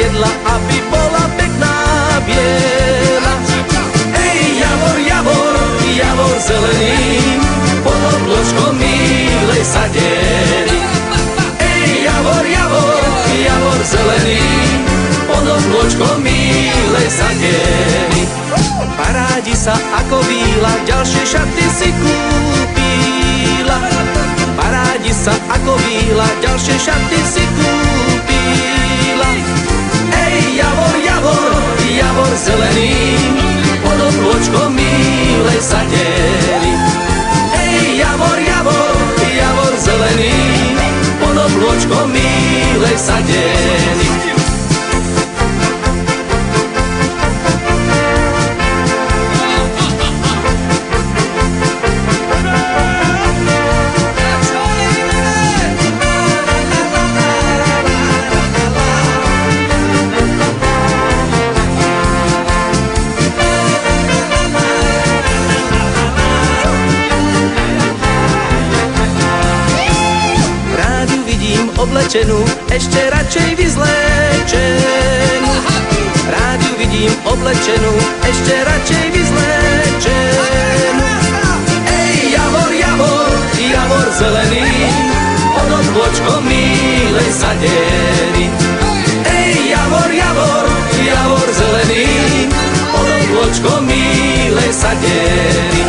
jedla, aby bola pekná biela. Ej, javor, javor, javor zelený, pod oblôčkom milej sa deli. Ej, javor, javor, javor zelený, pod oblôčkom milej sa deli. Parádi sa ako víla, ďalšie šaty si kúpila. Parádi sa ako víla, ďalšie šaty si kúpila. Ej, javor, javor, javor zelený, pod oblôčkom milej sa deli. Ej, javor, javor, javor zelený, pod oblôčkom milej sa deli. Oblečenú, ešte radšej vyzlečenú. Rádiu vidím oblečenú, ešte radšej vyzlečenú. Ej, javor, javor, javor zelený, pod oblôčkom milej sa deli. Ej, javor, javor, javor zelený, pod oblôčkom milej sa deli.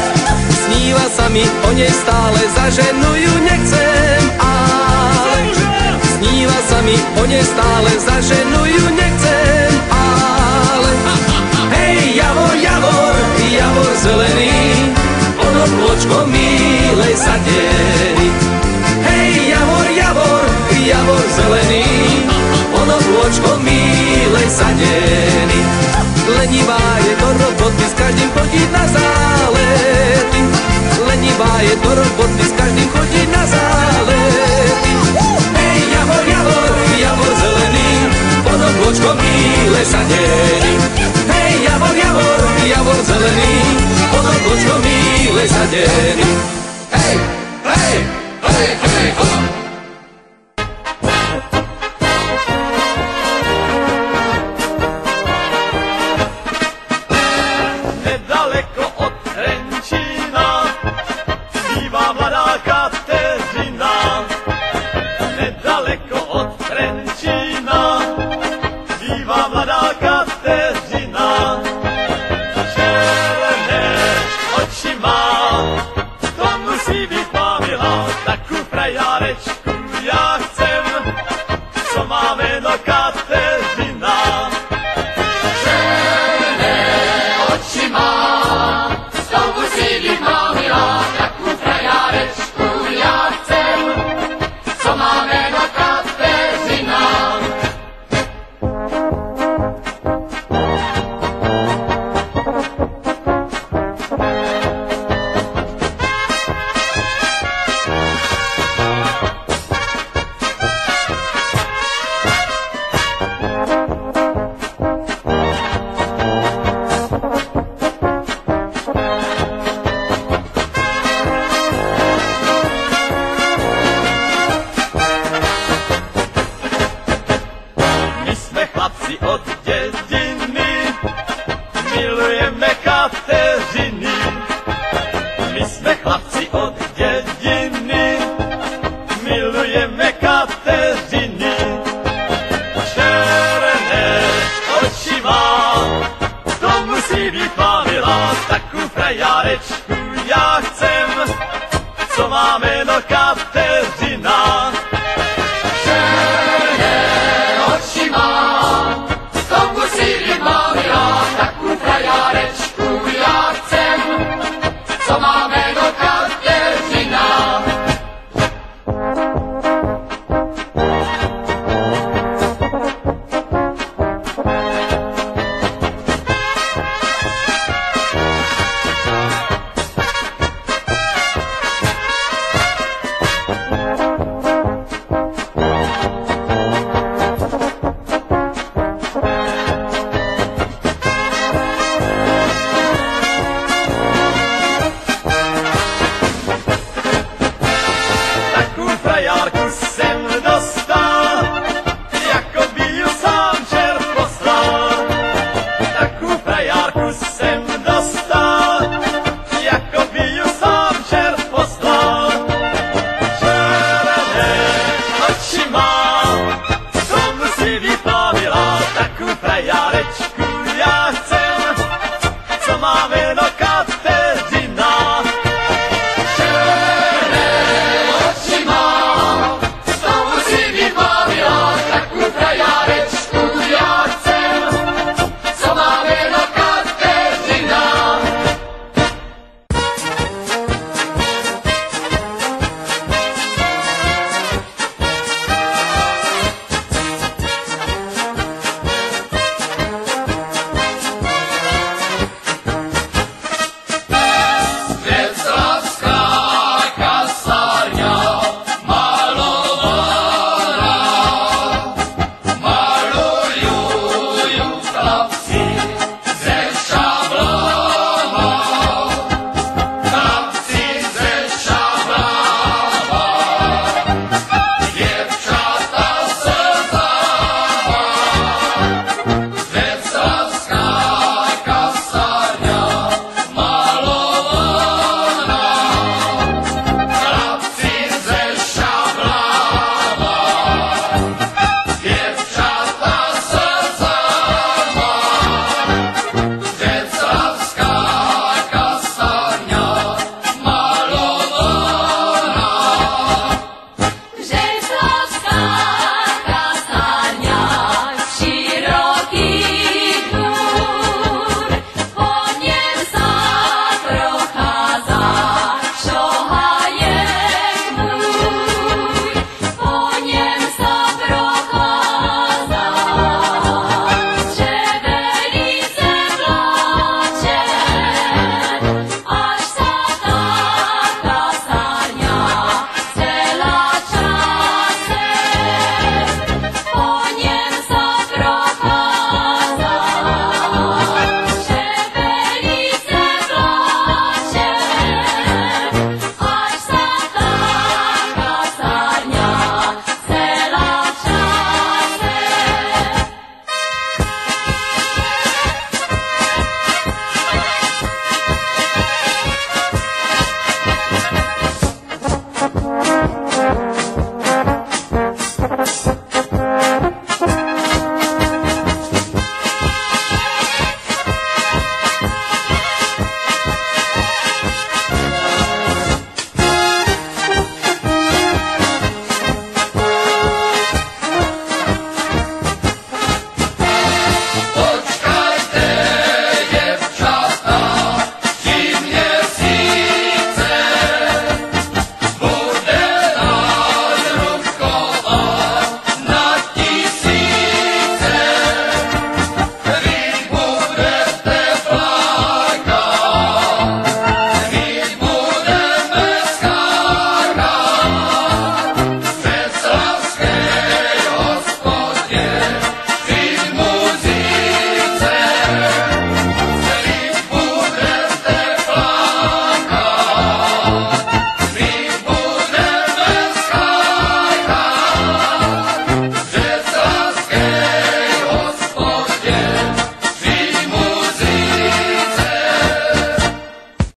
Sníva sa mi o nej stále, za ženu ju nechcem, sníva sa mi o nej stále, za ženu ju nechcem, ale hej, javor, javor, javor zelený, pod oblôčkom milej sa deli. Hej, javor, javor, javor zelený, pod oblôčkom milej sa deli. Lenivá je do roboty, s každým chodiť na zálety. Lenivá je do roboty, s každým chodiť na zálety. Hej, javor, javor, javor zelený, pod oblôčkom milej sa deli. Hej, javor, javor, javor zelený, pod oblôčkom milej sa deli. Hej, hej, hej, hej, hej. Co má jméno Kateřina. Černé oči má, to musí být milá, takú frajarečku ja chcem, co má